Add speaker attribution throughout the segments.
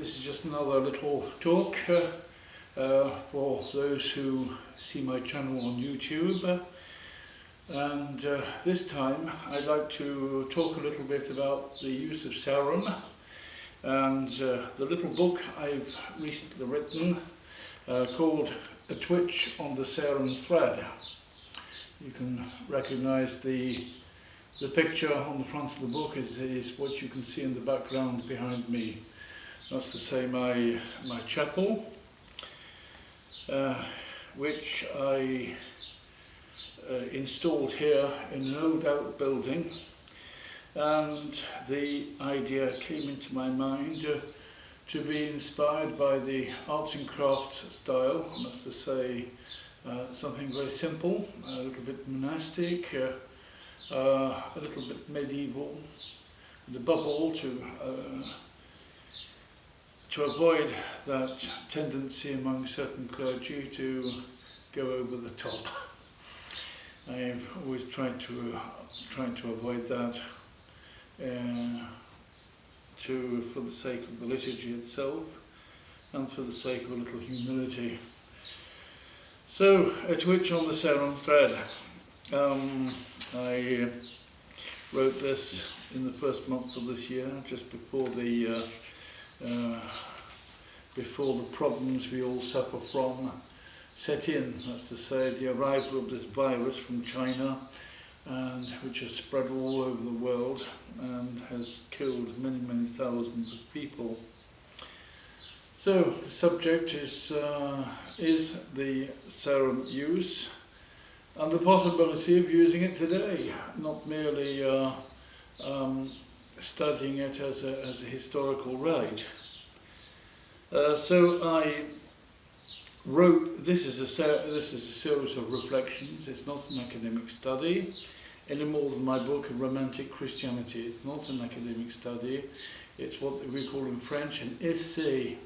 Speaker 1: This is just another little talk for those who see my channel on YouTube. And this time I'd like to talk a little bit about the use of Sarum and the little book I've recently written called A Twitch on the Sarum Thread. You can recognise the picture on the front of the book is what you can see in the background behind me. That's to say my chapel, which I installed here in an old outbuilding, and the idea came into my mind to be inspired by the arts and crafts style. That's to say something very simple, a little bit monastic, a little bit medieval, and above all to avoid that tendency among certain clergy to go over the top. I've always tried to avoid that for the sake of the liturgy itself and for the sake of a little humility. So, A Twitch on the Sarum Thread. I wrote this in the first months of this year, just before the problems we all suffer from set in. That's to say, the arrival of this virus from China, and which has spread all over the world and has killed many thousands of people. So the subject is the Sarum use and the possibility of using it today, not merely studying it as a historical rite. So I wrote, this is a series of reflections. It's not an academic study, any more than my book, Romantic Christianity. It's not an academic study. It's what we call in French an essay,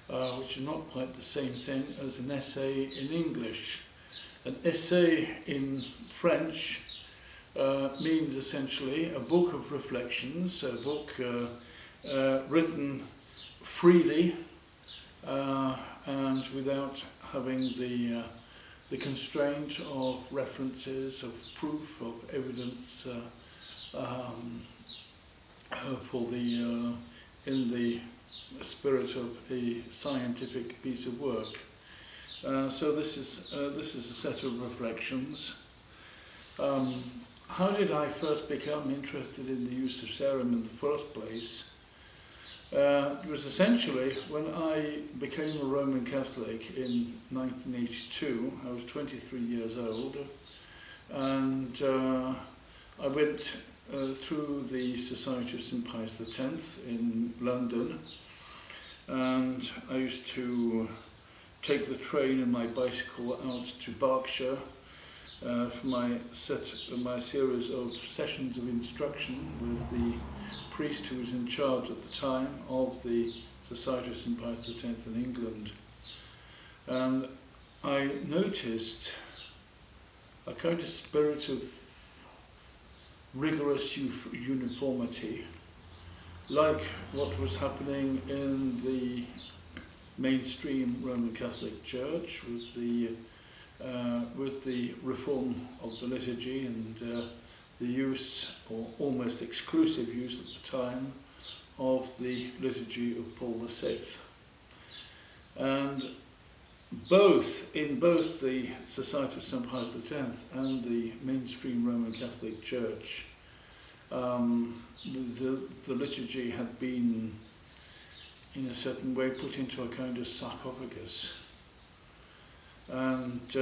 Speaker 1: which is not quite the same thing as an essay in English. An essay in French means essentially a book of reflections, a book written freely and without having the constraint of references, of proof, of evidence in the spirit of a scientific piece of work. So this is a set of reflections. How did I first become interested in the use of Sarum in the first place? It was essentially when I became a Roman Catholic in 1982. I was 23 years old, and I went through the Society of St. Pius X in London, and I used to take the train and my bicycle out to Berkshire for my series of sessions of instruction with the priest who was in charge at the time of the Society of St. Pius X in England. And I noticed a kind of spirit of rigorous uniformity, like what was happening in the mainstream Roman Catholic Church with the reform of the liturgy and the use, or almost exclusive use at the time, of the liturgy of Paul VI. And in both the Society of St. Pius X and the mainstream Roman Catholic Church, the liturgy had been, in a certain way, put into a kind of sarcophagus. And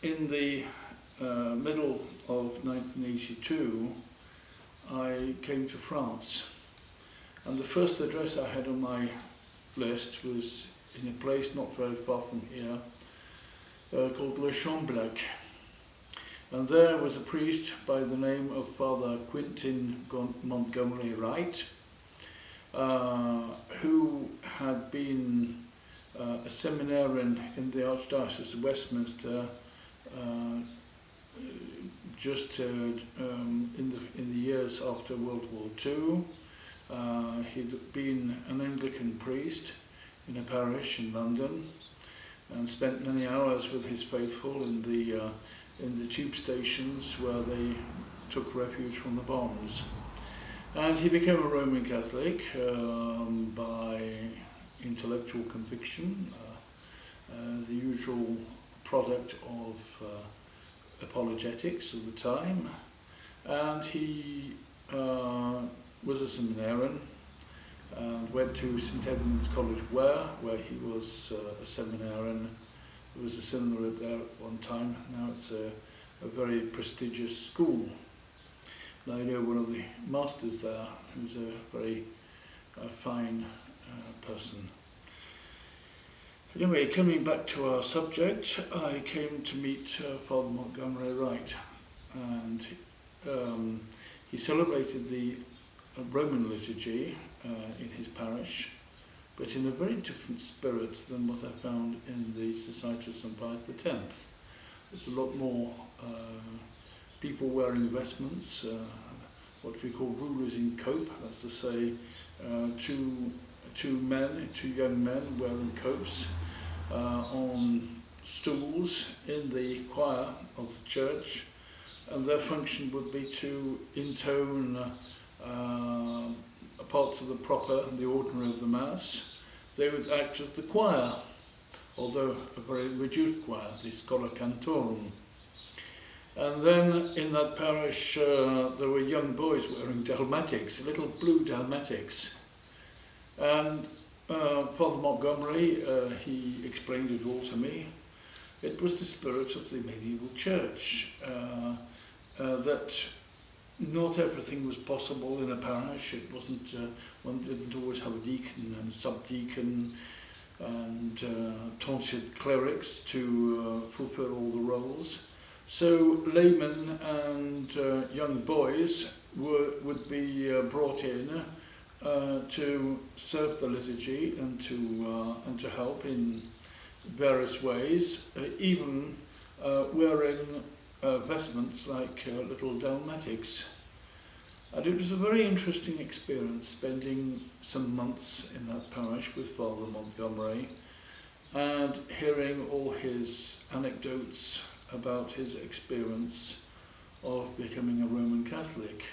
Speaker 1: in the middle of 1982, I came to France, and the first address I had on my list was in a place not very far from here called Le Chamblac, and there was a priest by the name of Father Quentin Montgomery Wright, who had been a seminarian in the Archdiocese of Westminster just in the years after World War II, He'd been an Anglican priest in a parish in London and spent many hours with his faithful in the tube stations where they took refuge from the bombs. And he became a Roman Catholic by intellectual conviction, the usual product of apologetics of the time. And he was a seminarian and went to St Edmund's College where he was a seminarian. There was a seminary there at one time. Now it's a very prestigious school. And I know one of the masters there, who's a very fine person. Anyway, coming back to our subject, I came to meet Father Montgomery Wright, and he celebrated the Roman liturgy in his parish, but in a very different spirit than what I found in the Society of St Pius X. There's a lot more people wearing vestments, what we call rulers in cope, that's to say two young men wearing copes on stools in the choir of the church, and their function would be to intone parts of the proper and the ordinary of the Mass. They would act as the choir, although a very reduced choir, the Schola Cantorum. And then in that parish there were young boys wearing dalmatics, little blue dalmatics. And Father Montgomery, he explained it all to me. It was the spirit of the medieval church, that not everything was possible in a parish. It wasn't, one didn't always have a deacon and subdeacon and tonsured clerics to fulfill all the roles. So laymen and young boys would be brought in to serve the liturgy and to help in various ways, even wearing vestments like little dalmatics. And it was a very interesting experience spending some months in that parish with Father Montgomery and hearing all his anecdotes about his experience of becoming a Roman Catholic.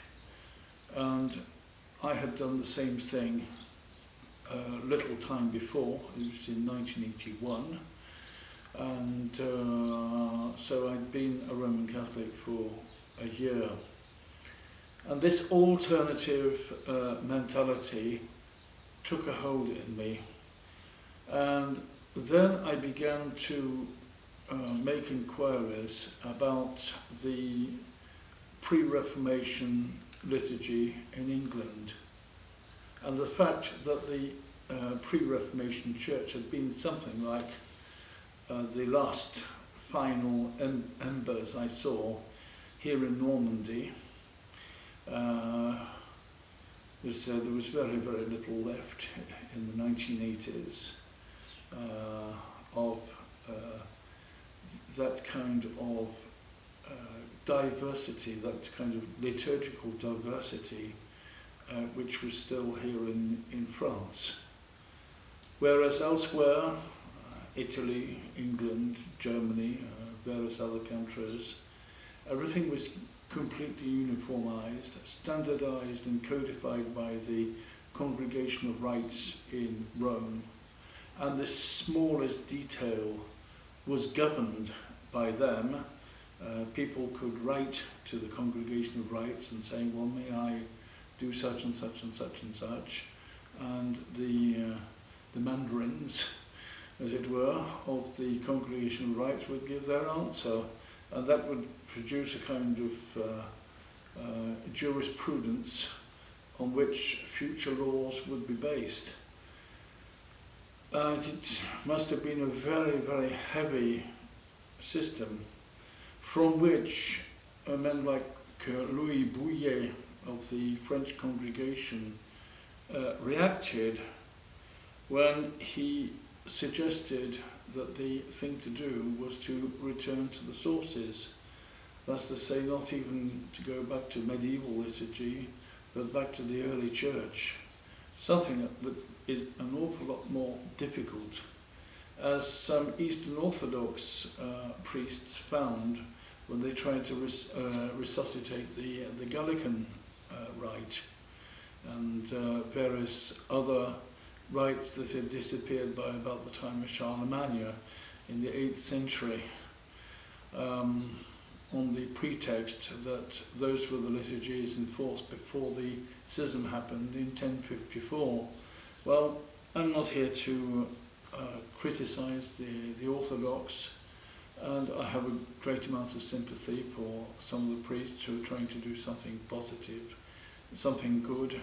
Speaker 1: And I had done the same thing a little time before. It was in 1981. And so I'd been a Roman Catholic for a year. And this alternative mentality took a hold in me. And then I began to make inquiries about the pre-Reformation liturgy in England, and the fact that the pre-Reformation church had been something like the last final embers I saw here in Normandy. There was very, very little left in the 1980s of that kind of diversity, that kind of liturgical diversity, which was still here in France. Whereas elsewhere, Italy, England, Germany, various other countries, everything was completely uniformized, standardized and codified by the Congregation of Rites in Rome, and the smallest detail was governed by them. People could write to the Congregation of Rites and saying, well, may I do such and such and such and such, and the mandarins, as it were, of the Congregation of Rites would give their answer, and that would produce a kind of jurisprudence on which future laws would be based. It must have been a very, very heavy system, from which men like Louis Bouillet of the French congregation reacted when he suggested that the thing to do was to return to the sources. That's to say, not even to go back to medieval liturgy, but back to the early church. something that is an awful lot more difficult, as some Eastern Orthodox priests found when they tried to resuscitate the Gallican rite and various other rites that had disappeared by about the time of Charlemagne in the 8th century, on the pretext that those were the liturgies enforced before the schism happened in 1054. Well, I'm not here to criticise the Orthodox, and I have a great amount of sympathy for some of the priests who are trying to do something positive, something good,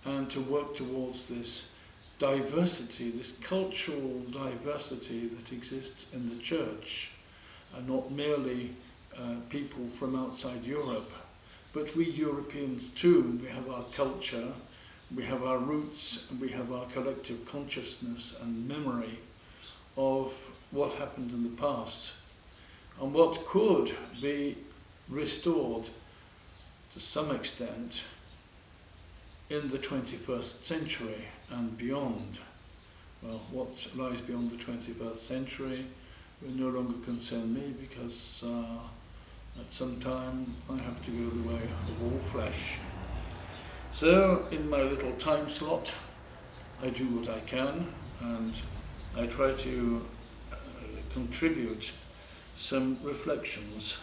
Speaker 1: and to work towards this diversity, this cultural diversity that exists in the church, and not merely people from outside Europe, but we Europeans too. We have our culture, we have our roots, and we have our collective consciousness and memory of what happened in the past and what could be restored to some extent in the 21st century and beyond. Well, what lies beyond the 21st century will no longer concern me, because at some time I have to go the way of all flesh. So in my little time slot I do what I can, and I try to contribute some reflections.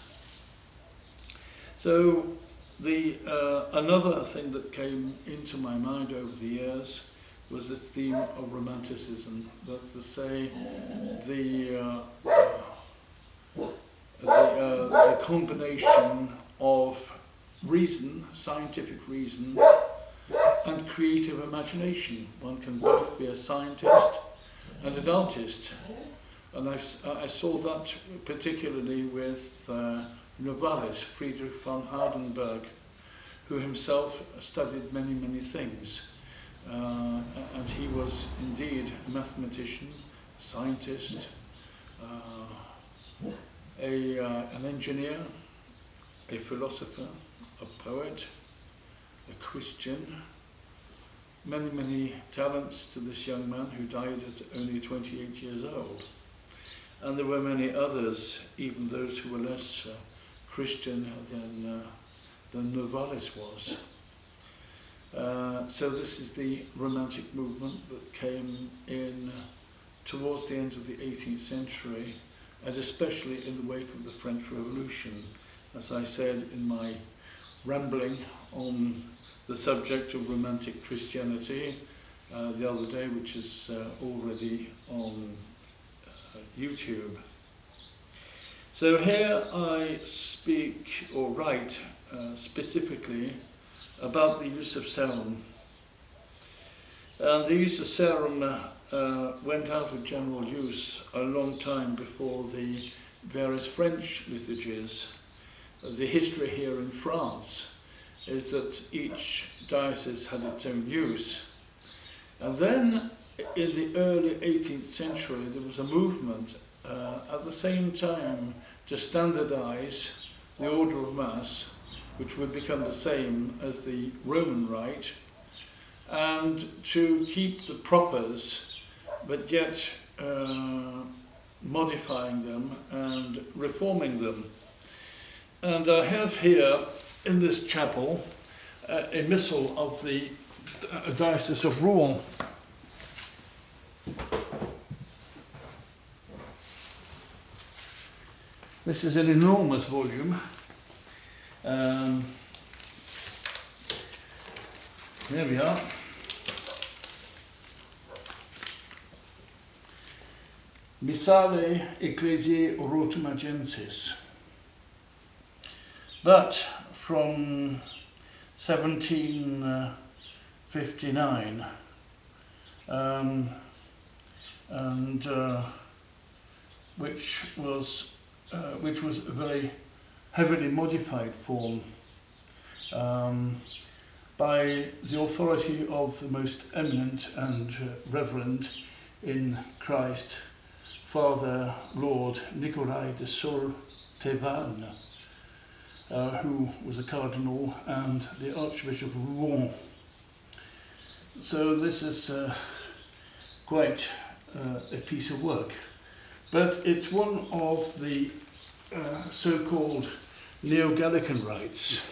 Speaker 1: So another thing that came into my mind over the years was this theme of romanticism. That's to say, the combination of reason, scientific reason, and creative imagination. One can both be a scientist and an artist. And I saw that particularly with Novalis, Friedrich von Hardenberg, who himself studied many, many things. And he was indeed a mathematician, a scientist, an engineer, a philosopher, a poet, a Christian. Many, many talents to this young man who died at only 28 years old. And there were many others, even those who were less Christian than Novalis was. So this is the Romantic movement that came in towards the end of the 18th century, and especially in the wake of the French Revolution. As I said in my rambling on the subject of Romantic Christianity the other day, which is already on YouTube. So here I speak or write specifically about the use of Sarum. And the use of Sarum went out of general use a long time before the various French liturgies. The history here in France is that each diocese had its own use. And then in the early 18th century there was a movement at the same time to standardize the order of Mass, which would become the same as the Roman Rite, and to keep the propers, but yet modifying them and reforming them. And I have here in this chapel a missal of the Diocese of Rouen. This is an enormous volume. There we are. Missale Ecclesiae Rotumagensis. But from 1759, which was a very heavily modified form by the authority of the most eminent and reverend in Christ, Father Lord Nicolai de Sault-Thévannes, who was a cardinal and the Archbishop of Rouen. So this is quite a piece of work, but it's one of the so-called Neo-Gallican rites.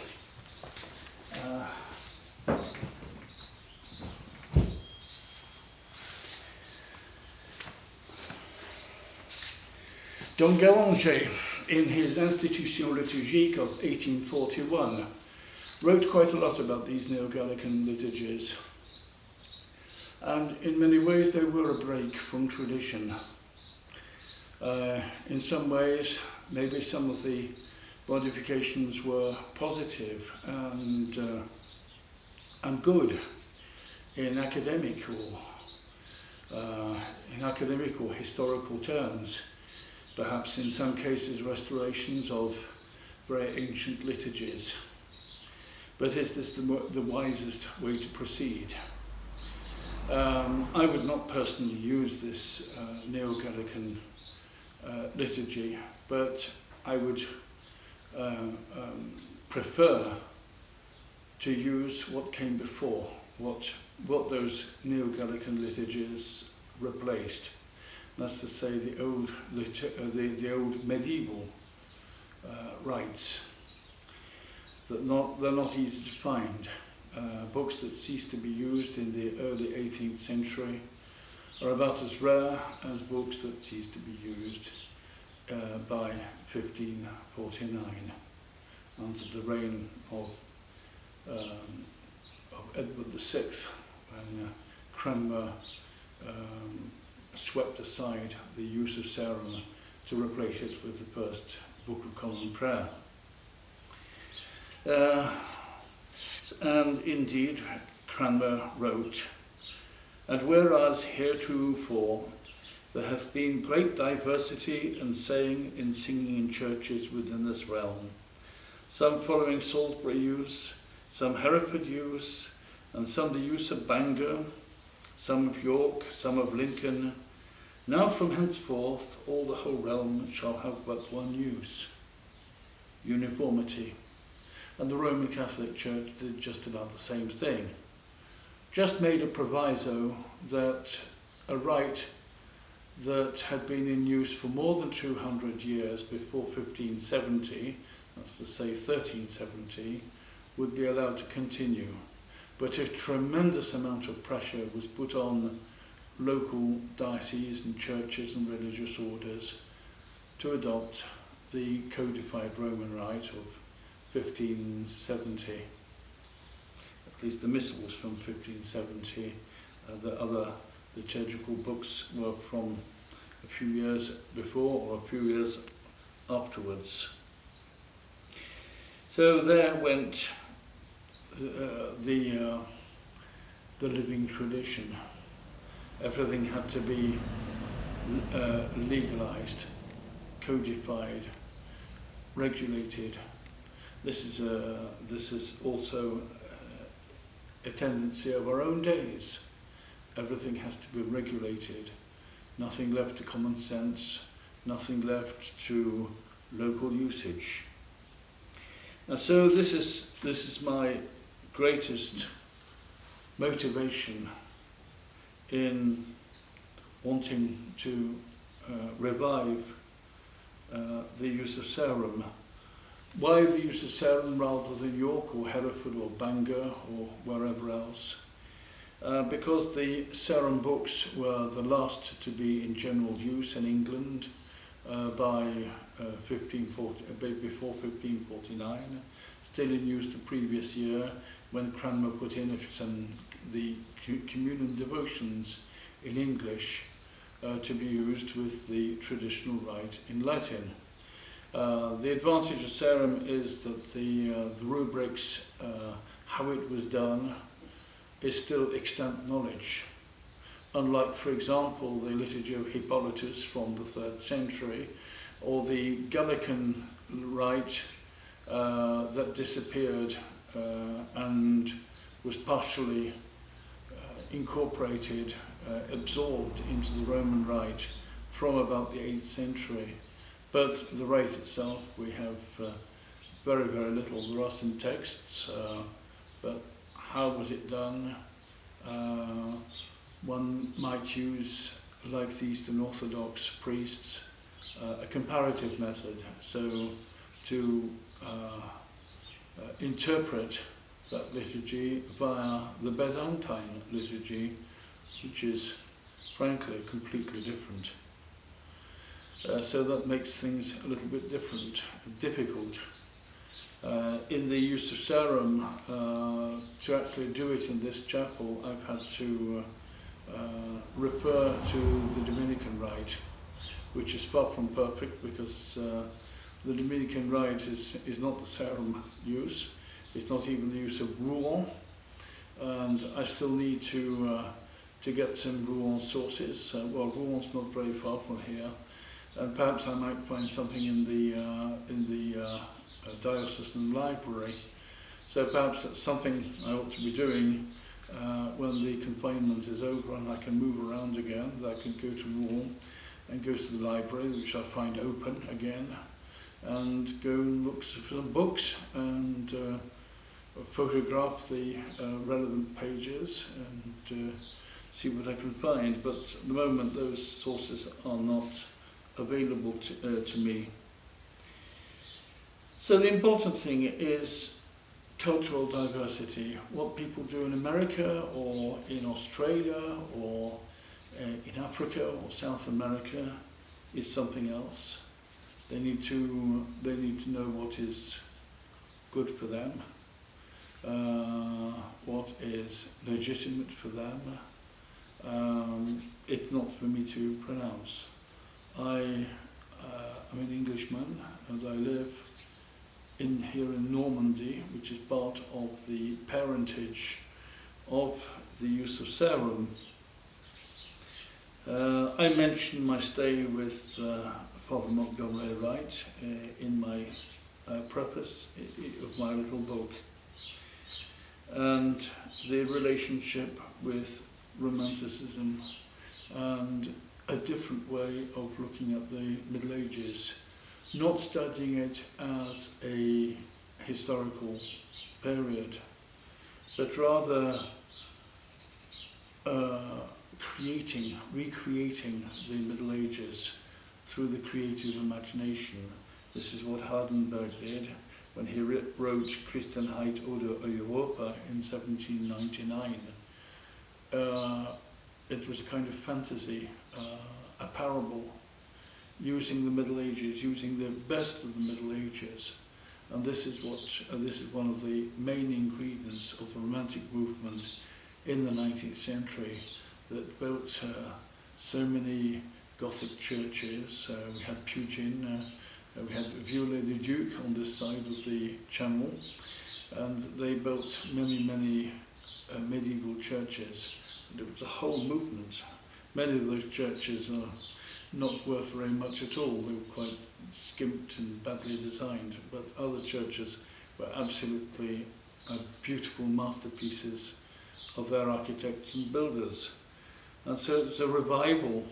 Speaker 1: Don Garanger, in his Institution liturgique of 1841, wrote quite a lot about these Neo-Gallican liturgies. And in many ways they were a break from tradition. In some ways, maybe some of the modifications were positive and good in academic or historical terms. Perhaps in some cases restorations of very ancient liturgies. But is this the wisest way to proceed? I would not personally use this Neo-Gallican liturgy, but I would prefer to use what came before, what those Neo-Gallican liturgies replaced. That's to say, the old medieval rites that they're not easy to find. Books that ceased to be used in the early 18th century are about as rare as books that ceased to be used by 1549, under the reign of Edward VI, when Cranmer swept aside the use of Sarum to replace it with the first Book of Common Prayer. And indeed, Cranmer wrote, "And whereas heretofore there hath been great diversity and saying in singing in churches within this realm, some following Salisbury use, some Hereford use, and some the use of Bangor, some of York, some of Lincoln, now from henceforth all the whole realm shall have but one use, uniformity." And the Roman Catholic Church did just about the same thing. Just made a proviso that a rite that had been in use for more than 200 years before 1570, that's to say 1370, would be allowed to continue. But a tremendous amount of pressure was put on local dioceses and churches and religious orders to adopt the codified Roman rite of 1570. At least the Missal was from 1570. The other liturgical books were from a few years before or a few years afterwards. So there went the living tradition. Everything had to be legalized, codified, regulated. This is also a tendency of our own days. Everything has to be regulated. Nothing left to common sense, nothing left to local usage. And so this is my greatest motivation in wanting to revive the use of Sarum. Why the use of Sarum rather than York or Hereford or Bangor or wherever else? Because the Sarum books were the last to be in general use in England by before 1549, still in use the previous year when Cranmer put in the communion devotions in English to be used with the traditional rite in Latin. The advantage of Sarum is that the rubrics, how it was done, is still extant knowledge. Unlike, for example, the Liturgy of Hippolytus from the 3rd century, or the Gallican rite that disappeared and was partially incorporated, absorbed into the Roman rite from about the 8th century. But the rite itself, we have very, very little. There are some texts, but how was it done? One might use, like the Eastern Orthodox priests, a comparative method, so to interpret that liturgy via the Byzantine liturgy, which is frankly completely different. So that makes things a little bit difficult. In the use of Sarum, to actually do it in this chapel, I've had to refer to the Dominican rite, which is far from perfect, because the Dominican rite is not the Sarum use, it's not even the use of Rouen, and I still need to get some Rouen sources. Well, Rouen's not very far from here, and perhaps I might find something in the diocesan library. So perhaps that's something I ought to be doing when the confinement is over and I can move around again. I can go to Rouen and go to the library, which I find open again, and go and look for some books and photograph the relevant pages and see what I can find. But at the moment those sources are not available to me. So the important thing is cultural diversity. What people do in America or in Australia or in Africa or South America is something else. They need to know what is good for them, what is legitimate for them. It's not for me to pronounce. I'm an Englishman and I live here in Normandy, which is part of the parentage of the use of Sarum. I mentioned my stay with Father Montgomery Wright in my preface of my little book, and the relationship with Romanticism and a different way of looking at the Middle Ages, not studying it as a historical period, but rather recreating the Middle Ages through the creative imagination. This is what Hardenberg did when he wrote Christenheit oder Europa in 1799. It was a kind of fantasy, a parable, using the Middle Ages, using the best of the Middle Ages. And this is one of the main ingredients of the Romantic movement in the 19th century that built so many Gothic churches. We had Pugin, we had Viollet-le-Duc on this side of the channel, and they built many medieval churches. And it was a whole movement. Many of those churches are not worth very much at all. They were quite skimped and badly designed, but other churches were absolutely beautiful masterpieces of their architects and builders. And so it's a revival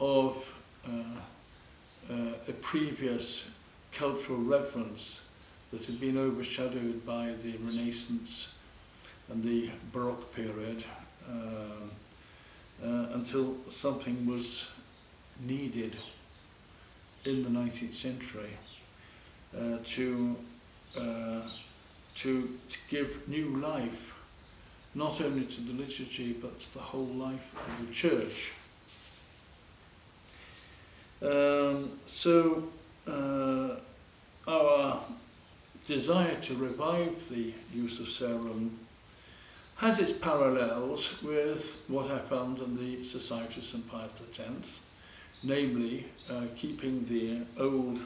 Speaker 1: of a previous cultural reference that had been overshadowed by the Renaissance and the Baroque period, until something was needed in the 19th century to give new life, not only to the liturgy but to the whole life of the church. So our desire to revive the use of Sarum has its parallels with what I found in the Society of St. Pius X, namely keeping the old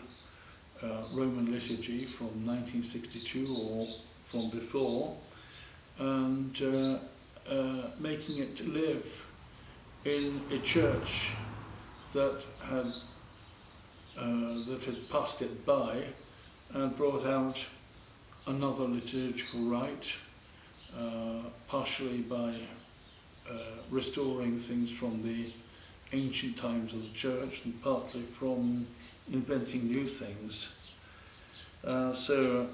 Speaker 1: Roman liturgy from 1962 or from before, and making it live in a church that had passed it by and brought out another liturgical rite, partially by restoring things from the ancient times of the church and partly from inventing new things. So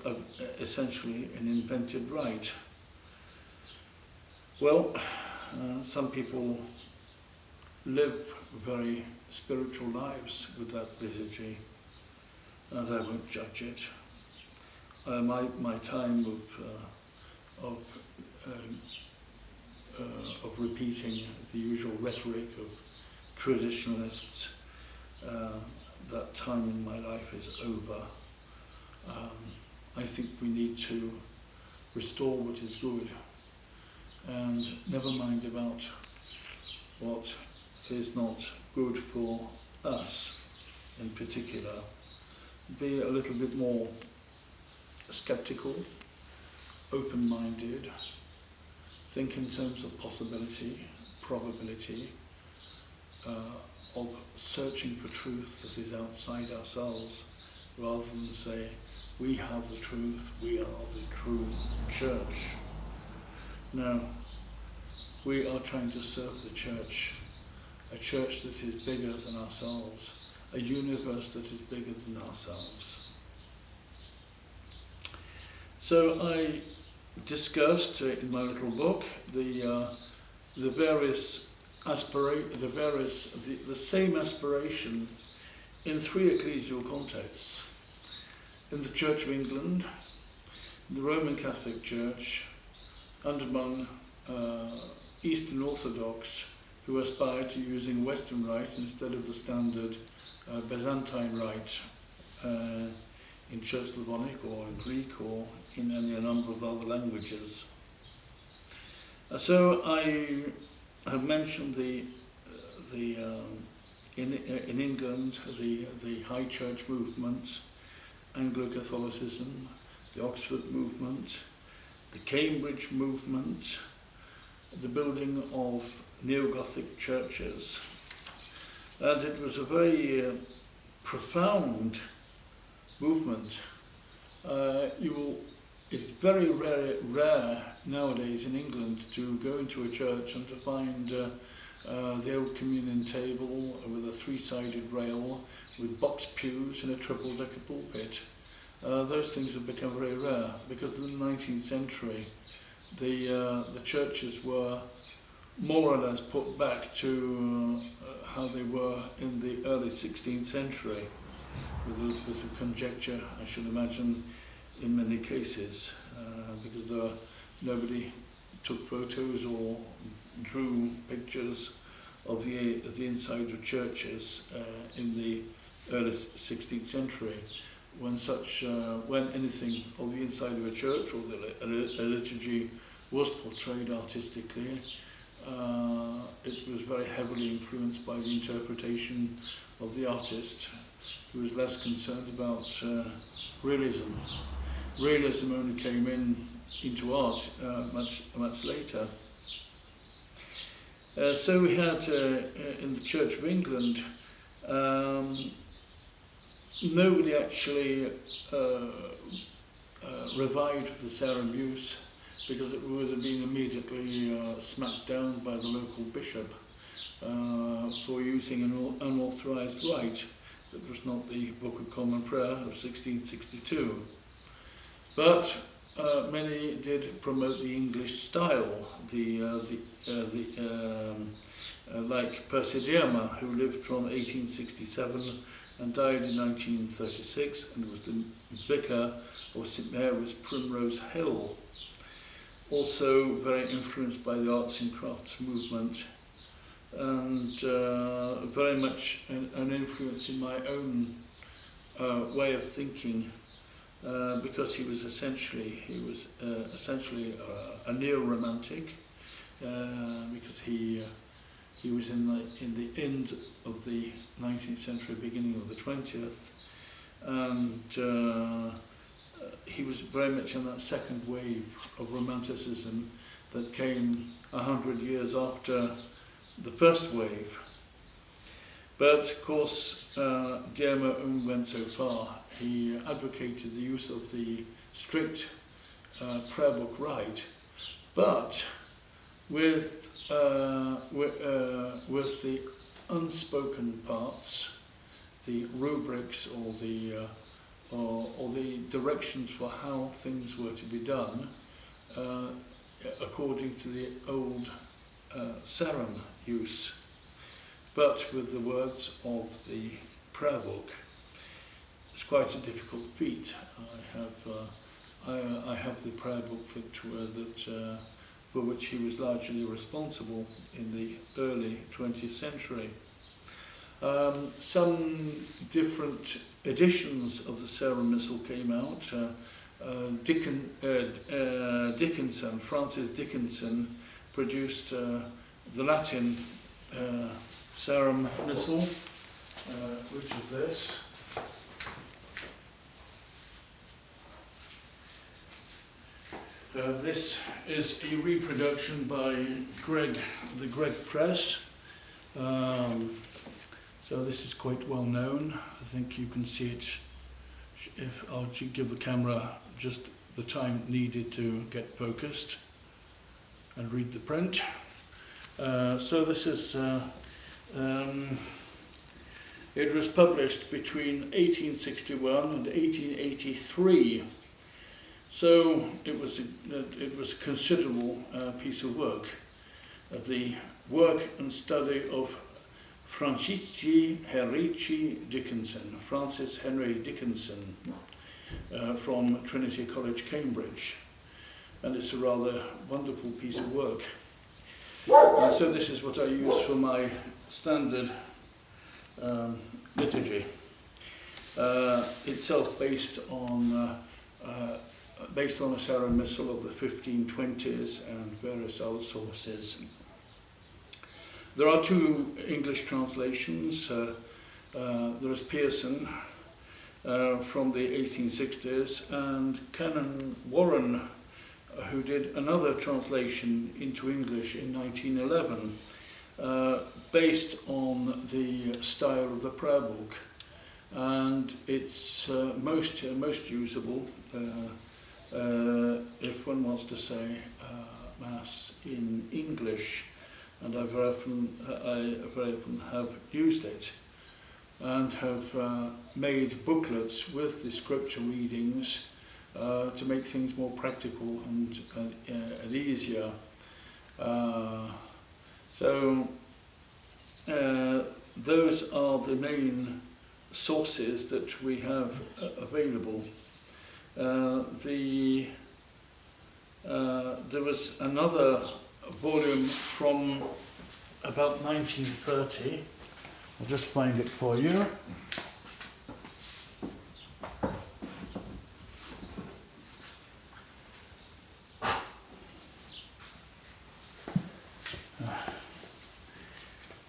Speaker 1: essentially an invented rite. Well, some people live very spiritual lives with that liturgy, and I won't judge it. My time of repeating the usual rhetoric of traditionalists, that time in my life is over. I think we need to restore what is good, and never mind about what is not good for us in particular. Be a little bit more skeptical, open-minded, think in terms of possibility, probability, of searching for truth that is outside ourselves, rather than say, we have the truth, we are the true church. No, we are trying to serve the church, a church that is bigger than ourselves, a universe that is bigger than ourselves. So I discussed in my little book the same aspiration in three ecclesial contexts: in the Church of England, in the Roman Catholic Church, and among Eastern Orthodox who aspired to using Western Rite instead of the standard Byzantine Rite in Church Slavonic or in Greek or in any number of other languages. So I have mentioned in England the High Church movement, Anglo-Catholicism, the Oxford movement, the Cambridge movement, the building of neo-Gothic churches. And it was a very profound movement. It's very rare nowadays in England to go into a church and to find the old communion table with a three-sided rail with box pews and a triple-decker pulpit. Those things have become very rare because in the 19th century the churches were more or less put back to how they were in the early 16th century, with a little bit of conjecture, I should imagine, in many cases, because nobody took photos or drew pictures of the inside of churches in the early 16th century. When anything of the inside of a church or a liturgy was portrayed artistically, it was very heavily influenced by the interpretation of the artist, who was less concerned about realism. Realism only came into art much later. So we had in the Church of England, nobody actually revived the Sarum use, because it would have been immediately smacked down by the local bishop for using an unauthorised rite that was not the Book of Common Prayer of 1662. But many did promote the English style, like Percy who lived from 1867 and died in 1936 and was the vicar of St Mary's, Primrose Hill. Also very influenced by the arts and crafts movement, and very much an influence in my own way of thinking, because he was essentially a neo-romantic, because he was in the end of the 19th century, beginning of the 20th, and he was very much in that second wave of romanticism that came 100 years after the first wave. But of course, Diarma only went so far. He advocated the use of the strict prayer book rite, but with the unspoken parts, the rubrics or the directions for how things were to be done, according to the old Sarum use, but with the words of the prayer book. It's quite a difficult feat. I have the prayer book for which he was largely responsible in the early 20th century. Some different editions of the Sarum Missal came out. Dickinson, Francis Dickinson, produced the Latin Sarum Missal, which is this. This is a reproduction by the Greg Press. So this is quite well known. I think you can see it if I'll give the camera just the time needed to get focused and read the print. So this is, it was published between 1861 and 1883. So it was a considerable piece of work. The work and study of Francis Henry Dickinson, from Trinity College, Cambridge, and it's a rather wonderful piece of work. And so this is what I use for my standard liturgy. Itself based on a Sarum Missal of the 1520s and various other sources. There are two English translations. There is Pearson from the 1860s and Canon Warren, who did another translation into English in 1911, based on the style of the prayer book, and it's most usable if one wants to say Mass in English. And I very often have used it and have made booklets with the scripture readings to make things more practical and easier. So those are the main sources that we have available. There was another volume from about 1930. I'll just find it for you.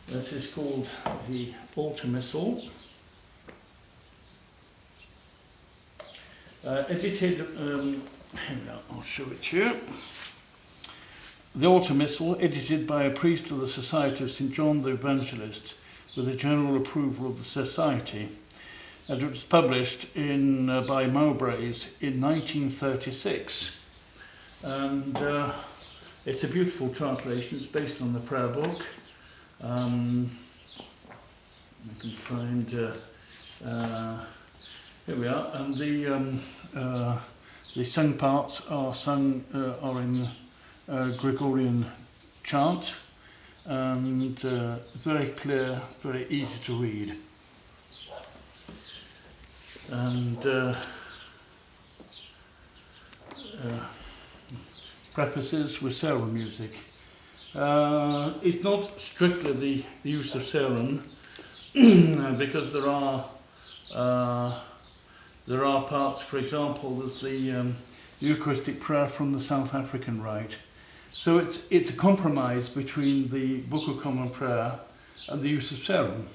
Speaker 1: This is called the Altar Missal. Edited, I'll show it to you. The Altar Missal, edited by a priest of the Society of St. John the Evangelist, with the general approval of the Society, and it was published by Mowbray's in 1936. And it's a beautiful translation. It's based on the prayer book. I can find, here we are, and the sung parts are in Gregorian chant, and very clear, very easy to read, and prefaces with Sarum music. It's not strictly the use of Sarum because there are parts, for example, there's the Eucharistic prayer from the South African Rite. So it's a compromise between the Book of Common Prayer and the use of Sarum,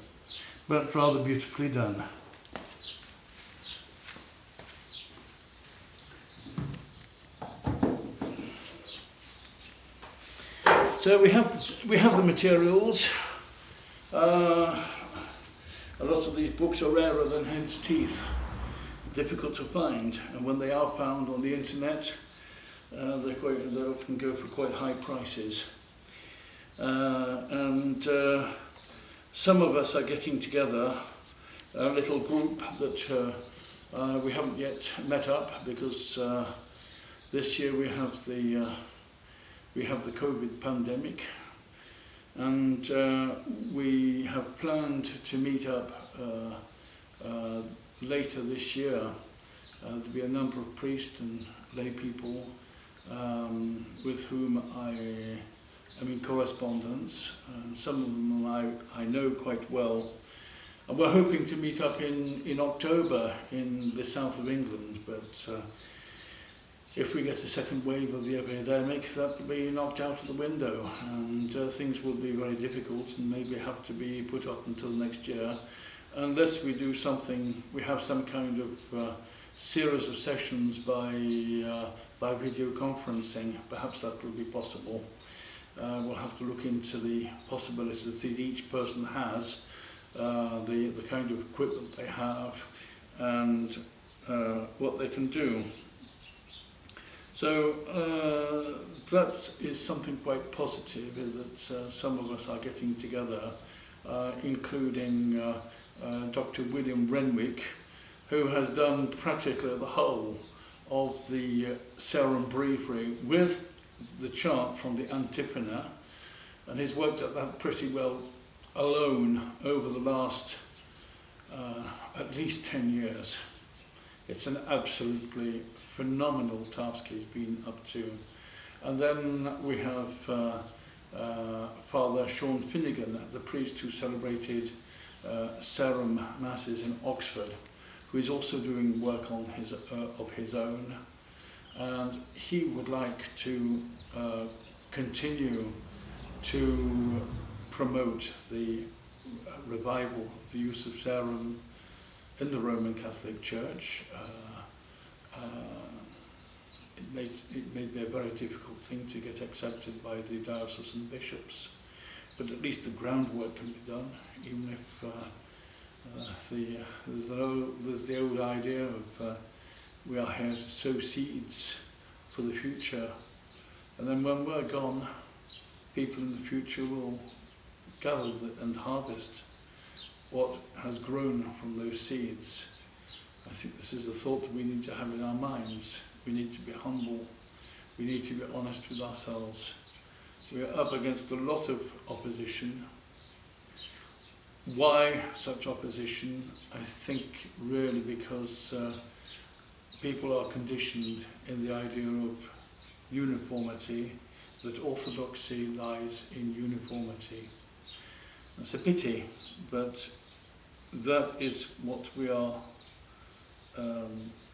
Speaker 1: but rather beautifully done. So we have the materials. A lot of these books are rarer than hen's teeth, difficult to find, and when they are found on the internet, they often go for quite high prices. And some of us are getting together, a little group that we haven't yet met up, because this year we have the we have the COVID pandemic, and we have planned to meet up later this year. There'll be a number of priests and lay people with whom I am in correspondence, and some of them I know quite well. And we're hoping to meet up in October in the south of England, but if we get a second wave of the epidemic, that will be knocked out of the window, and things will be very difficult and maybe have to be put up until next year, unless we do something, we have some kind of series of sessions by video conferencing. Perhaps that will be possible. We'll have to look into the possibilities that each person has, the kind of equipment they have, and what they can do. So that is something quite positive, that some of us are getting together, including Dr. William Renwick, who has done practically the whole of the Sarum Breviary with the chart from the Antiphona, and he's worked at that pretty well alone over the last at least 10 years. It's an absolutely phenomenal task he's been up to. And then we have Father Sean Finnegan, the priest who celebrated Sarum Masses in Oxford, who is also doing work on of his own. And he would like to continue to promote the revival of the use of Sarum in the Roman Catholic Church. It may be a very difficult thing to get accepted by the diocesan bishops, but at least the groundwork can be done, even if there's the old idea of we are here to sow seeds for the future, and then when we're gone, people in the future will gather and harvest what has grown from those seeds. I think this is the thought that we need to have in our minds. We need to be humble. We need to be honest with ourselves. We are up against a lot of opposition. Why such opposition? I think really because people are conditioned in the idea of uniformity, that orthodoxy lies in uniformity. It's a pity, but that is what we are,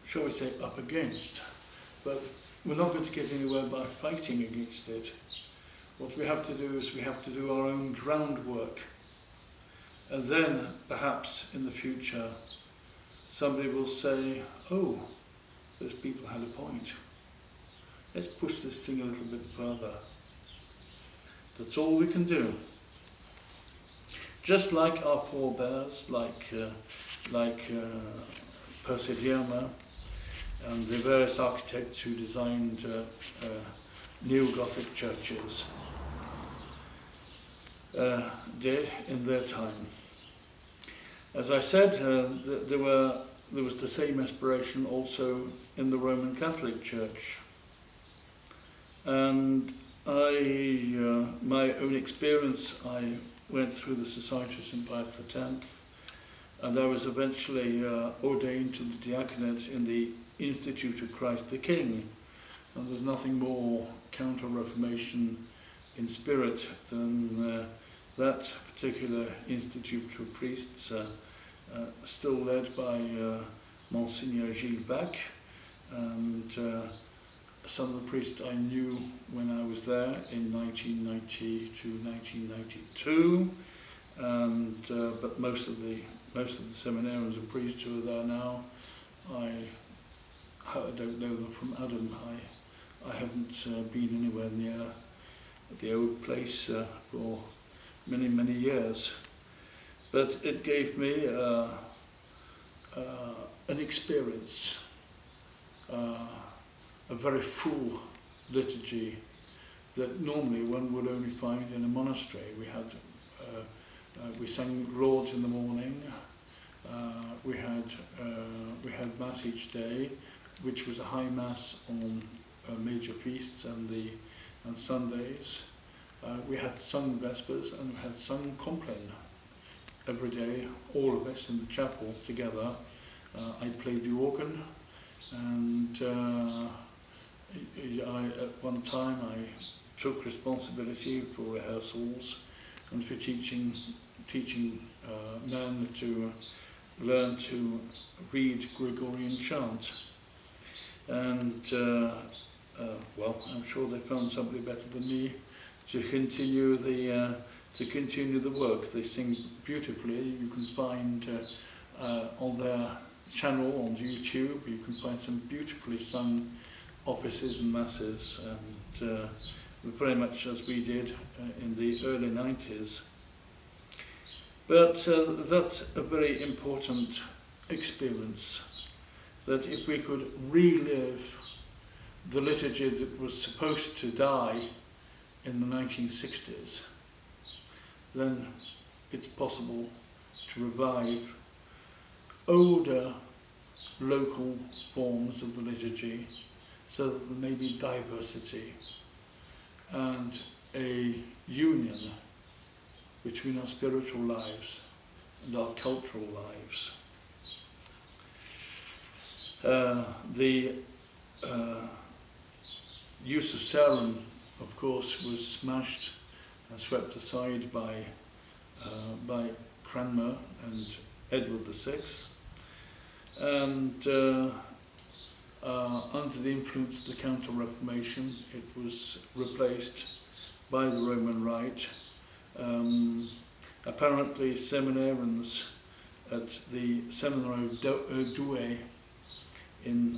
Speaker 1: shall we say, up against. But we're not going to get anywhere by fighting against it. What we have to do is we have to do our own groundwork. And then, perhaps in the future, somebody will say, oh, those people had a point. Let's push this thing a little bit further. That's all we can do. Just like our forebears, like Persidiama and the various architects who designed neo-Gothic churches did in their time. As I said, there was the same aspiration also in the Roman Catholic Church. And my own experience, I went through the Society of St. Pius X, and I was eventually ordained to the diaconate in the Institute of Christ the King. And there's nothing more counter-Reformation in spirit than that particular institute of priests, still led by Monsignor Gilles Bach, and some of the priests I knew when I was there in 1990 to 1992, and but most of the seminarians and priests who are there now, I don't know them from Adam. I haven't been anywhere near the old place for many years, but it gave me an experience. A very full liturgy that normally one would only find in a monastery. We sang Lauds in the morning. We had Mass each day, which was a high Mass on major feasts and and Sundays. We had sung Vespers and we had sung Compline every day, all of us in the chapel together. I played the organ, and at one time I took responsibility for rehearsals and for teaching men to learn to read Gregorian chant. And well, I'm sure they found somebody better than me to continue the work. They sing beautifully. You can find on their channel on YouTube, you can find some beautifully sung offices and masses, and very much as we did in the early 90s. But that's a very important experience, that if we could relive the liturgy that was supposed to die in the 1960s, then it's possible to revive older local forms of the liturgy so that there may be diversity and a union between our spiritual lives and our cultural lives. The use of Sarum, of course, was smashed and swept aside by Cranmer and Edward VI, and under the influence of the Counter-Reformation, it was replaced by the Roman Rite. Apparently, seminarians at the Seminary of Douai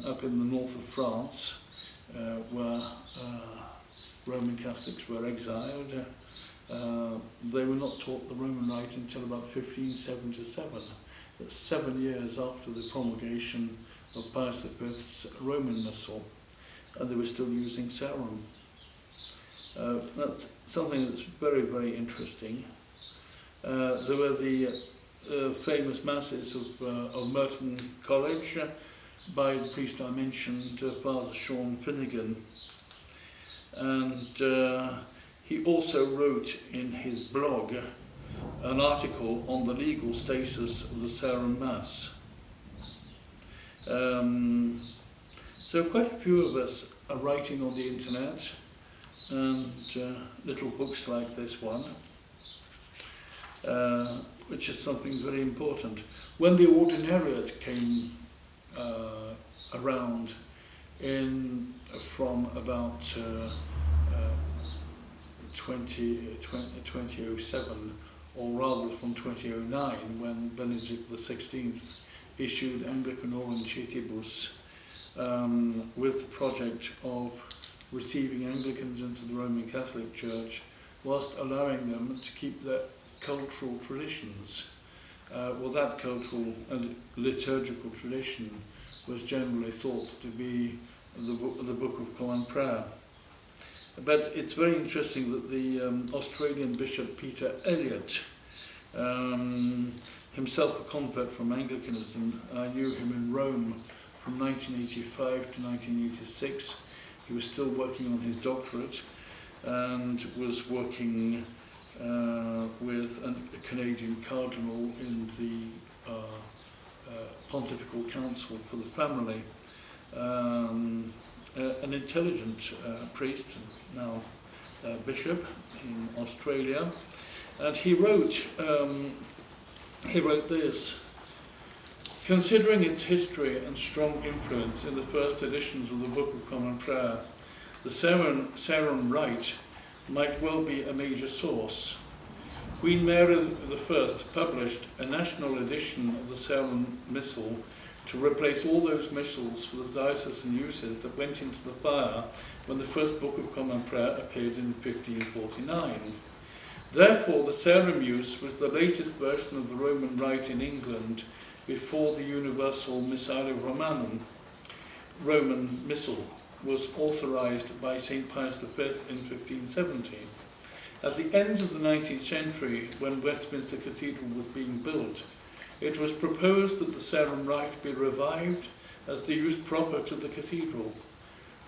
Speaker 1: up in the north of France, where Roman Catholics were exiled, they were not taught the Roman Rite until about 1577. That's 7 years after the promulgation of Pius V's Roman Missal, and they were still using Sarum. That's something that's very, very interesting. There were the famous masses of Merton College by the priest I mentioned, Father Sean Finnegan, and he also wrote in his blog an article on the legal status of the Sarum Mass. So quite a few of us are writing on the internet, and little books like this one, which is something very important. When the Ordinariate came around from about 2007, or rather from 2009, when Benedict XVI issued Anglican Orientibus with the project of receiving Anglicans into the Roman Catholic Church, whilst allowing them to keep their cultural traditions. Well, that cultural and liturgical tradition was generally thought to be the Book of Common Prayer. But it's very interesting that the Australian Bishop Peter Elliott, himself a convert from Anglicanism, I knew him in Rome from 1985 to 1986. He was still working on his doctorate and was working with a Canadian cardinal in the Pontifical Council for the Family. An intelligent priest, now bishop in Australia, and he wrote this: considering its history and strong influence in the first editions of the Book of Common Prayer, the Sarum Rite might well be a major source. Queen Mary I published a national edition of the Sarum Missal to replace all those missals with diocesan uses that went into the fire when the first Book of Common Prayer appeared in 1549. Therefore, the Sarum use was the latest version of the Roman Rite in England before the Universal Missale Romanum, Roman Missal, was authorized by St. Pius V in 1570. At the end of the 19th century, when Westminster Cathedral was being built, it was proposed that the Sarum Rite be revived as the use proper to the cathedral.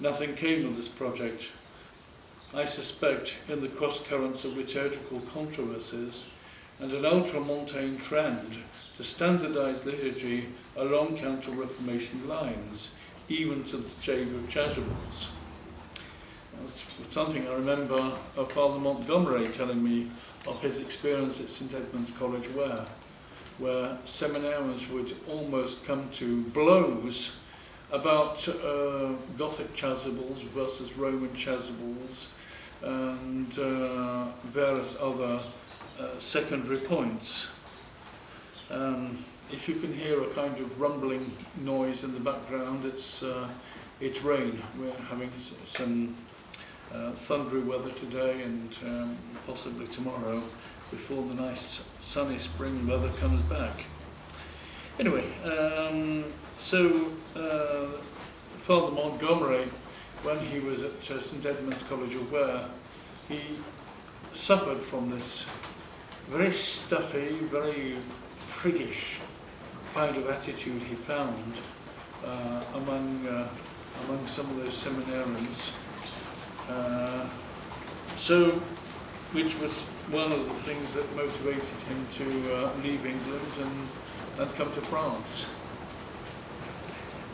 Speaker 1: Nothing came of this project. I suspect, in the cross-currents of liturgical controversies and an ultramontane trend to standardise liturgy along Counter-Reformation lines, even to the shade of chasubles. That's something I remember Father Montgomery telling me of his experience at St Edmund's College where seminarians would almost come to blows about Gothic chasubles versus Roman chasubles and various other secondary points. If you can hear a kind of rumbling noise in the background, it's rain. We're having some thundery weather today and possibly tomorrow before the nice sunny spring weather comes back. Anyway, Father Montgomery, when he was at St Edmund's College of Ware, he suffered from this very stuffy, very priggish kind of attitude he found among some of those seminarians. Which was one of the things that motivated him to leave England and come to France.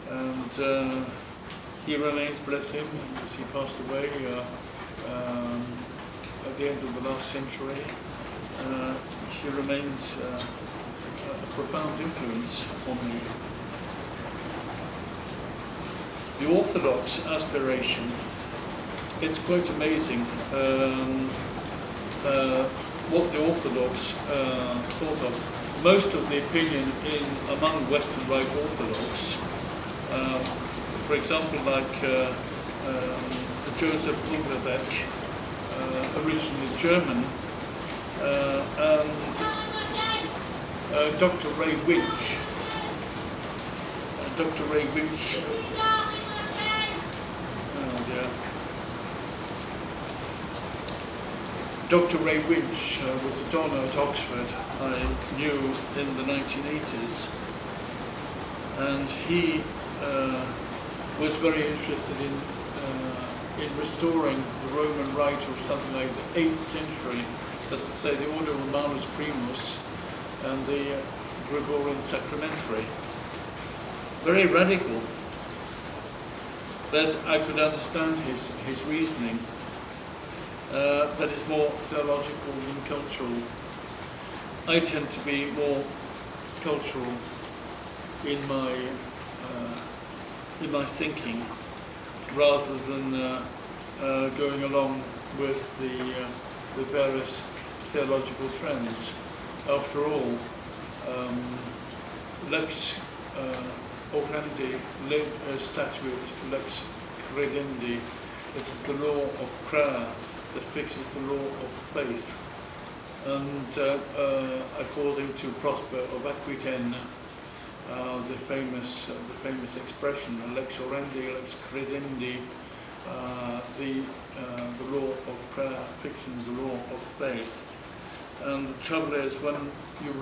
Speaker 1: And he remains, bless him, as he passed away at the end of the last century. He remains a profound influence on me. The Orthodox aspiration, it's quite amazing what the Orthodox thought of. Most of the opinion among Western Rite Orthodox, for example, like Joseph Inglerbeck, originally German, and Dr. Ray Winch. Dr. Ray Winch. Oh dear. Dr. Ray Winch was a donor at Oxford, I knew in the 1980s, and he was very interested in restoring the Roman rite of something like the 8th century, as to say the Order Romanus Primus and the Gregorian Sacramentary. Very radical, but I could understand his reasoning. That is more theological than cultural. I tend to be more cultural in my thinking, rather than going along with the various theological trends. After all, lex orandi statuit lex credendi. It is the law of prayer that fixes the law of faith, and according to Prosper of Aquitaine, the famous expression lex orandi, lex credendi, the law of prayer fixing the law of faith. And the trouble is, when you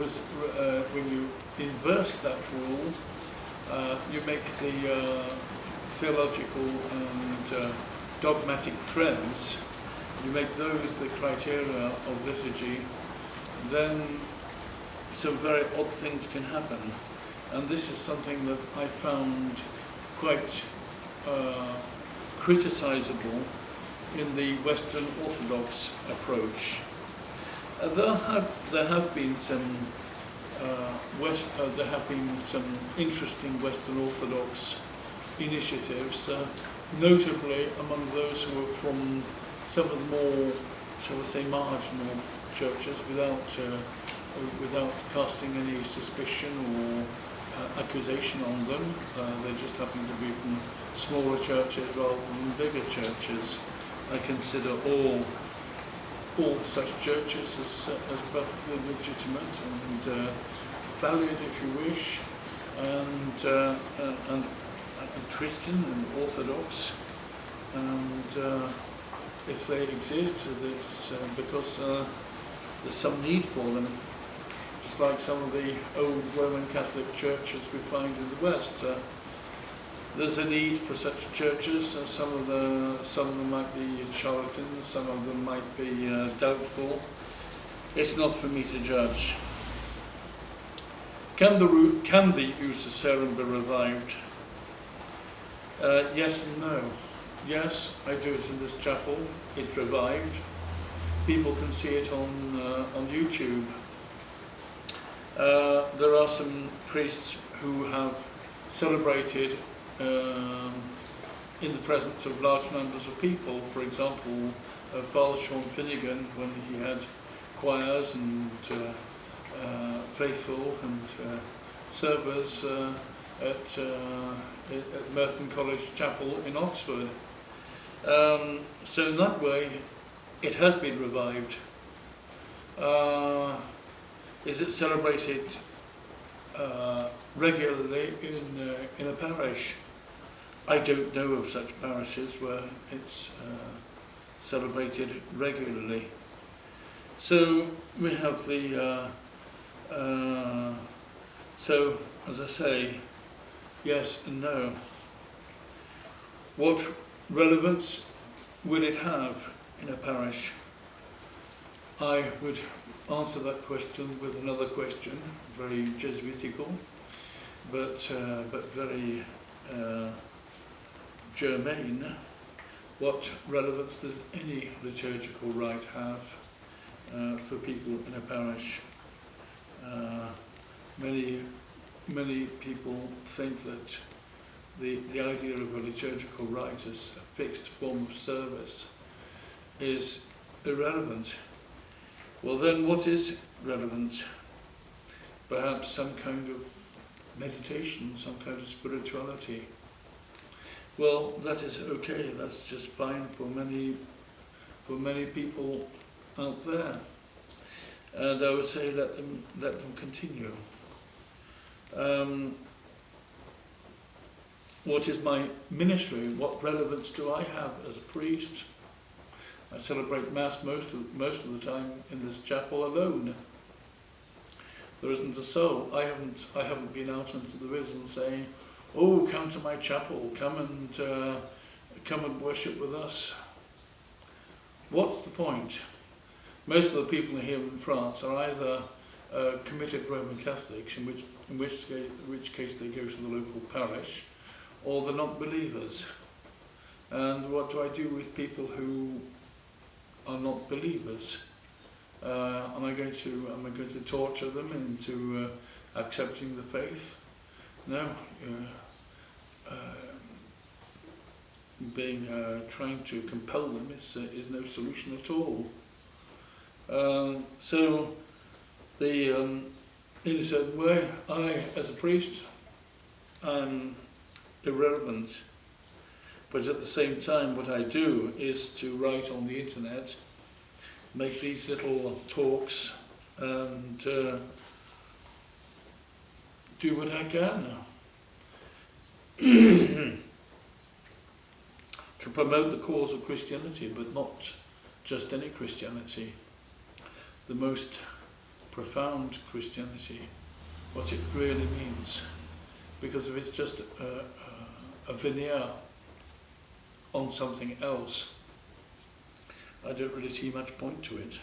Speaker 1: inverse that rule, you make the theological and dogmatic trends, you make those the criteria of liturgy, then some very odd things can happen. And this is something that I found quite criticizable in the Western Orthodox approach. There have been some interesting Western Orthodox initiatives, notably among those who are from some of the more, shall we say, marginal churches, without casting any suspicion or accusation on them. They just happen to be from smaller churches rather than bigger churches. I consider all such churches as perfectly legitimate and valued, if you wish, and Christian and Orthodox, and if they exist, it's because there's some need for them. Just like some of the old Roman Catholic churches we find in the West. There's a need for such churches, and some of them might be charlatans, some of them might be doubtful. It's not for me to judge. Can the use of Sarum be revived? Yes and no. Yes, I do it in this chapel. It's revived. People can see it on YouTube. There are some priests who have celebrated in the presence of large numbers of people. For example, Father Sean Finnegan, when he had choirs and faithful and servers at Merton College Chapel in Oxford. So in that way, it has been revived. Is it celebrated regularly in a parish? I don't know of such parishes where it's celebrated regularly. So we have the so, as I say, yes and no. What relevance will it have in a parish? I would answer that question with another question, very Jesuitical, but very germane. What relevance does any liturgical rite have for people in a parish? Many people think that the idea of a liturgical rite as a fixed form of service is irrelevant. Well then, what is relevant? Perhaps some kind of meditation, some kind of spirituality. Well, that is okay, that's just fine for many people out there. And I would say let them continue. What is my ministry? What relevance do I have as a priest? I celebrate Mass most of the time in this chapel alone. There isn't a soul. I haven't been out into the risen saying, "Oh, come to my chapel, come and worship with us." What's the point? Most of the people here in France are either committed Roman Catholics, in which case they go to the local parish, or they're not believers. And what do I do with people who are not believers? Am I going to torture them into accepting the faith? No. Trying to compel them is no solution at all. So, in a certain way, I, as a priest, I'm irrelevant. But at the same time, what I do is to write on the internet, make these little talks, and do what I can to promote the cause of Christianity, but not just any Christianity. The most profound Christianity, what it really means. Because if it's just a veneer on something else, I don't really see much point to it.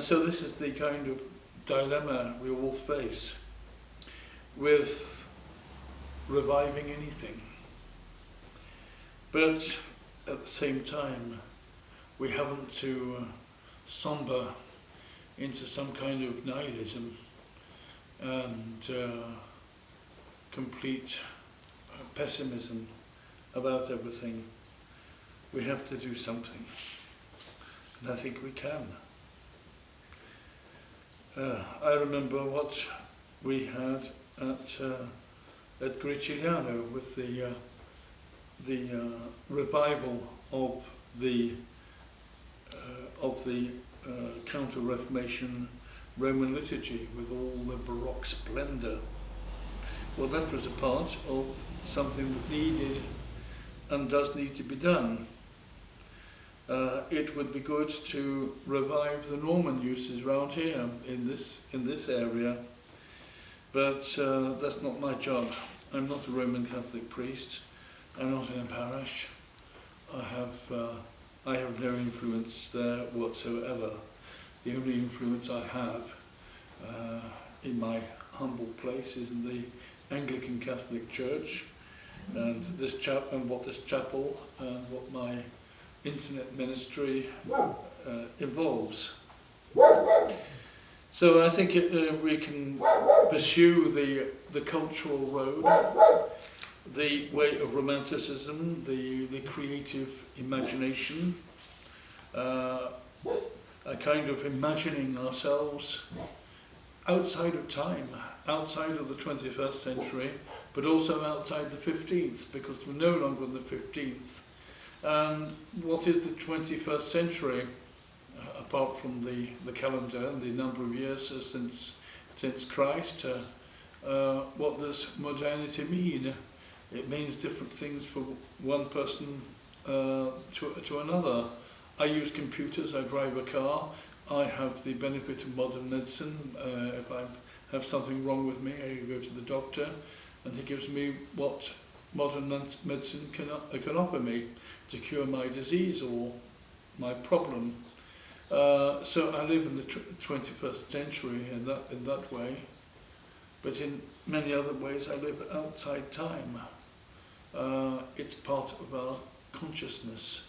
Speaker 1: So this is the kind of dilemma we all face with reviving anything. But at the same time, we haven't to somber into some kind of nihilism and complete pessimism about everything. We have to do something, and I think we can. I remember what we had at Griciliano with the revival of the Counter-Reformation Roman liturgy with all the Baroque splendour. Well, that was a part of something that needed and does need to be done. It would be good to revive the Norman uses round here in this area, But that's not my job. I'm not a Roman Catholic priest. I'm not in a parish. I have no influence there whatsoever. The only influence I have in my humble place is in the Anglican Catholic Church, and what this chapel and what my internet ministry involves. So I think we can pursue the cultural road, the way of romanticism, the creative imagination, a kind of imagining ourselves outside of time, outside of the 21st century, but also outside the 15th, because we're no longer in the 15th. And what is the 21st century, apart from the calendar and the number of years since Christ? What does modernity mean? It means different things for one person to another. I use computers, I drive a car, I have the benefit of modern medicine. If I have something wrong with me, I go to the doctor and he gives me what modern medicine can offer me to cure my disease or my problem. So I live in the 21st century in that way, but in many other ways I live outside time. It's part of our consciousness.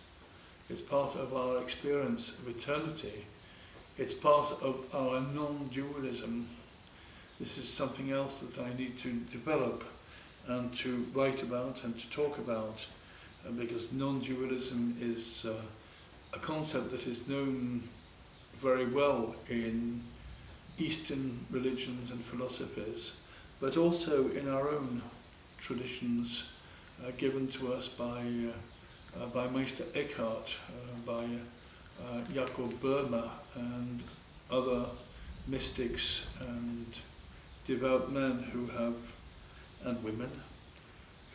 Speaker 1: It's part of our experience of eternity. It's part of our non-dualism. This is something else that I need to develop and to write about and to talk about, because non-dualism is a concept that is known very well in Eastern religions and philosophies, but also in our own traditions given to us by Meister Eckhart, by Jakob Böhmer and other mystics and devout men and women,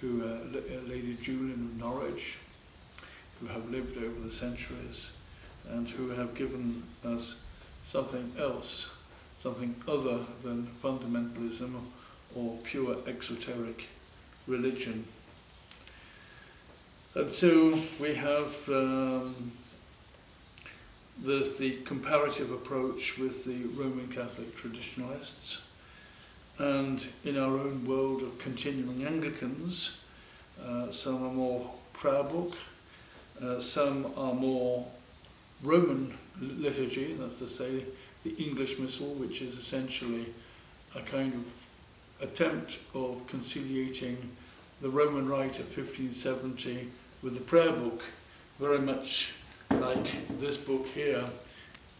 Speaker 1: Lady Julian of Norwich, who have lived over the centuries and who have given us something else, something other than fundamentalism or pure exoteric religion. And so we have there's the comparative approach with the Roman Catholic traditionalists, and in our own world of continuing Anglicans, some are more prayer book, some are more Roman liturgy, that's to say the English Missal, which is essentially a kind of attempt of conciliating the Roman Rite of 1570 with the prayer book, very much like this book here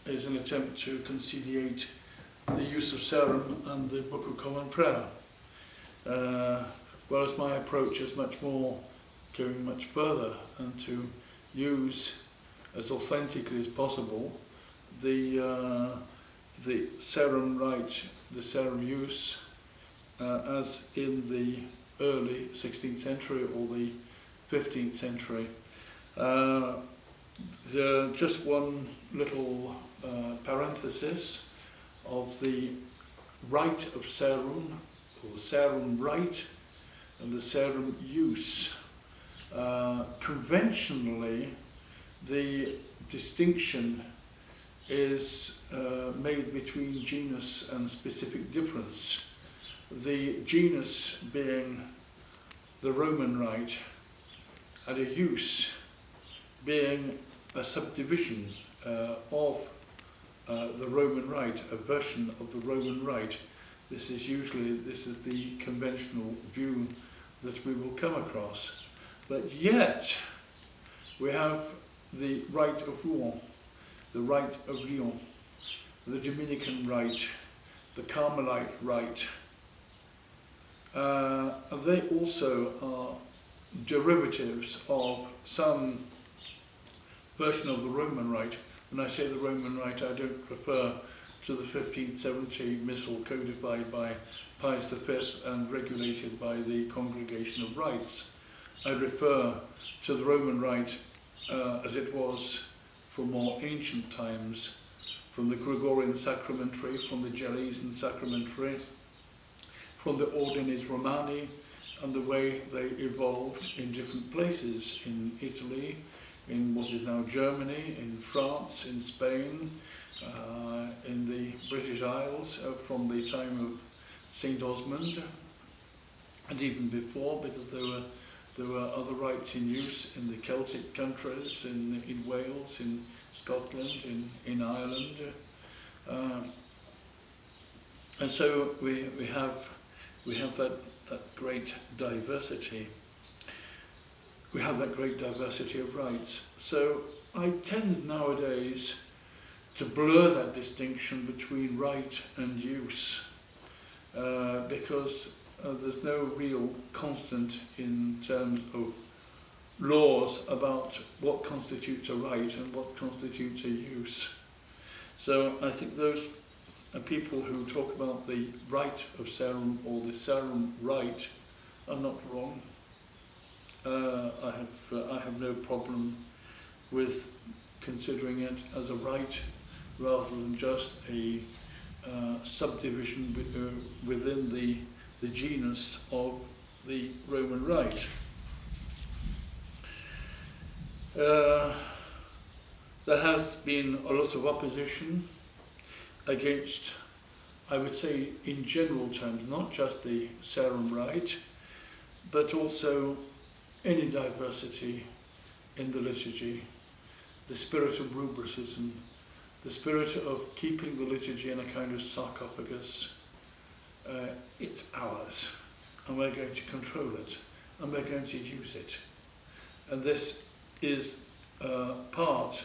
Speaker 1: is an attempt to conciliate the use of Sarum and the Book of Common Prayer. Whereas my approach is much more going much further and to use as authentically as possible the Sarum Rite, the Sarum use, as in the early 16th century or the 15th century. Just one little parenthesis of the rite of Sarum, or the Sarum rite, and the Sarum use. Conventionally, the distinction is made between genus and specific difference. The genus being the Roman rite, and a use being a subdivision of the Roman rite, a version of the Roman rite. This is the conventional view that we will come across. But yet, we have the Rite of Rouen, the Rite of Lyon, the Dominican Rite, the Carmelite Rite. And they also are derivatives of some version of the Roman Rite. When I say the Roman Rite, I don't refer to the 1570 Missal codified by Pius V and regulated by the Congregation of Rites. I refer to the Roman Rite as it was from more ancient times, from the Gregorian Sacramentary, from the Gelasian Sacramentary, from the Ordines Romani and the way they evolved in different places, in Italy, in what is now Germany, in France, in Spain, in the British Isles from the time of St. Osmond, and even before, because there were other rites in use in the Celtic countries, in Wales, in Scotland, in Ireland. And so we have that great diversity. We have that great diversity of rites. So I tend nowadays to blur that distinction between rite and use, because there's no real constant in terms of laws about what constitutes a rite and what constitutes a use. So I think those people who talk about the rite of Sarum or the Sarum rite are not wrong. I have no problem with considering it as a rite rather than just a subdivision within the genus of the Roman rite. There has been a lot of opposition against, I would say in general terms, not just the Sarum rite, but also any diversity in the liturgy, the spirit of rubricism, the spirit of keeping the liturgy in a kind of sarcophagus. It's ours, and we're going to control it, and we're going to use it. And this is part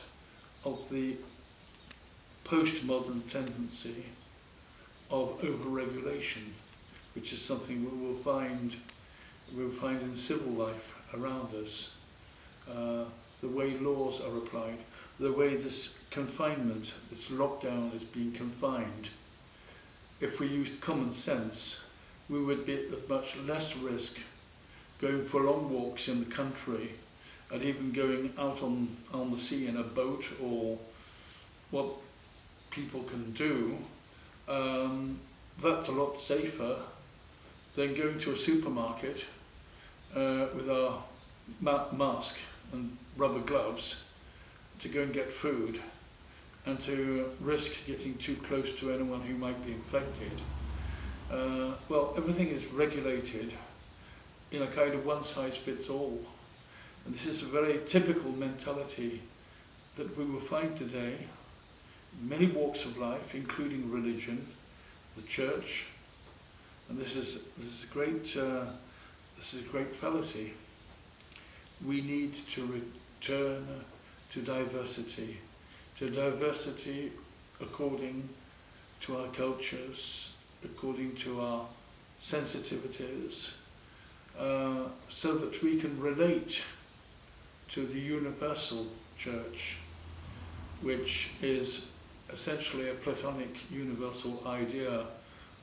Speaker 1: of the postmodern tendency of over-regulation, which is something we will find in civil life around us. The way laws are applied, the way this confinement, this lockdown is being confined. If we used common sense, we would be at much less risk going for long walks in the country and even going out on the sea in a boat, or what people can do. That's a lot safer than going to a supermarket with our mask and rubber gloves to go and get food and to risk getting too close to anyone who might be infected. Well, everything is regulated in a kind of one-size-fits-all. And this is a very typical mentality that we will find today in many walks of life, including religion, the church, and this is a great fallacy. We need to return to diversity according to our cultures, according to our sensitivities, so that we can relate to the universal church, which is essentially a Platonic universal idea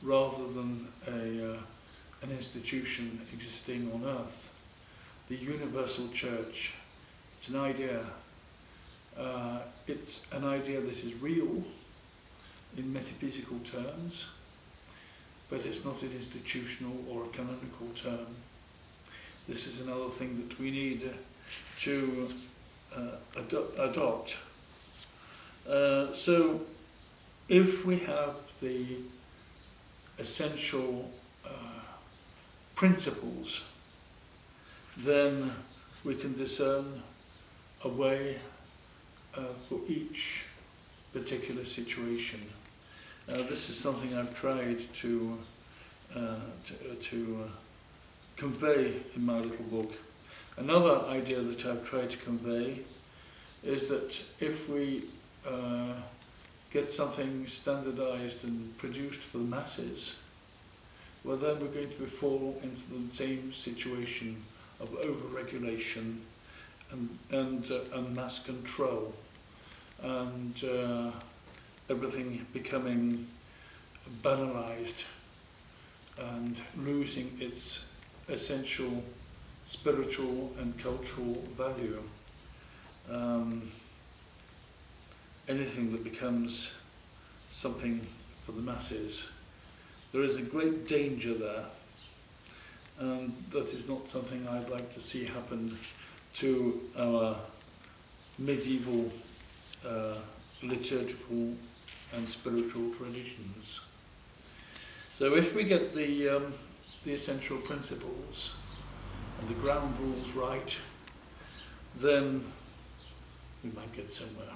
Speaker 1: rather than an institution existing on earth. The universal church, it's an idea. It's an idea that is real in metaphysical terms, but it's not an institutional or a canonical term. This is another thing that we need to adopt. So if we have the essential principles, then we can discern a way for each particular situation. This is something I've tried to convey in my little book. Another idea that I've tried to convey is that if we get something standardized and produced for the masses, well, then we're going to fall into the same situation of over-regulation and mass control, and everything becoming banalized and losing its essential spiritual and cultural value. Anything that becomes something for the masses there is a great danger there, and that is not something I'd like to see happen to our medieval liturgical and spiritual traditions. So if we get the essential principles and the ground rules right, then we might get somewhere.